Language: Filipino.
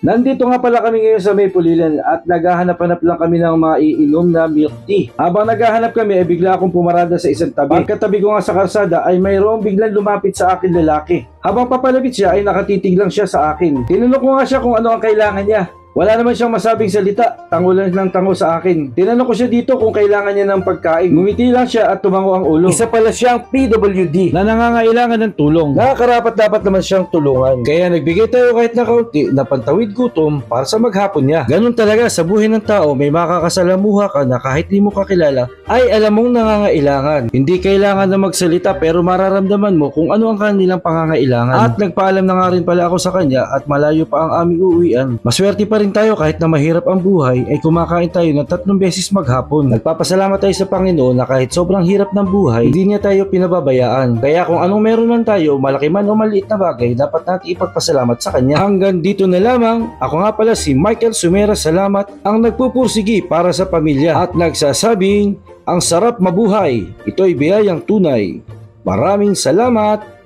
Nandito nga pala kami ngayon sa May Pulilan at naghahanap-hanap lang kami ng maiinom na milk tea. Habang naghahanap kami ay bigla akong pumarada sa isang tabi. Pagkatabi ko nga sa kalsada ay mayroong biglang lumapit sa akin lalaki. Habang papalapit siya ay nakatitig lang siya sa akin. Tinanong ko nga siya kung ano ang kailangan niya. Wala naman siyang masabing salita, tango lang ng tango sa akin. Tinanong ko siya dito kung kailangan niya ng pagkain. Ngumiti lang siya at tumango ang ulo. Isa pala siyang PWD na nangangailangan ng tulong. Nakakarapat dapat naman siyang tulungan. Kaya nagbigay tayo kahit na kaunti na pantawid gutom para sa maghapon niya. Ganun talaga sa buhay ng tao, may makakasalamuha ka na kahit di mo kakilala ay alam mong nangangailangan. Hindi kailangan na magsalita pero mararamdaman mo kung ano ang kanilang pangangailangan. At nagpaalam na nga rin pala ako sa kanya at malayo pa ang aming uuwian. Maswerte pa rin tayo kahit na mahirap ang buhay ay kumakain tayo ng 3 beses maghapon. Nagpapasalamat tayo sa Panginoon na kahit sobrang hirap ng buhay, hindi niya tayo pinababayaan. Kaya kung anong meron man tayo, malaki man o maliit na bagay, dapat natin ipagpasalamat sa Kanya. Hanggang dito na lamang. Ako nga pala si Michael Sumera Salamat, ang nagpupursigi para sa pamilya at nagsasabing, ang sarap mabuhay. Ito'y biyayang tunay. Maraming salamat.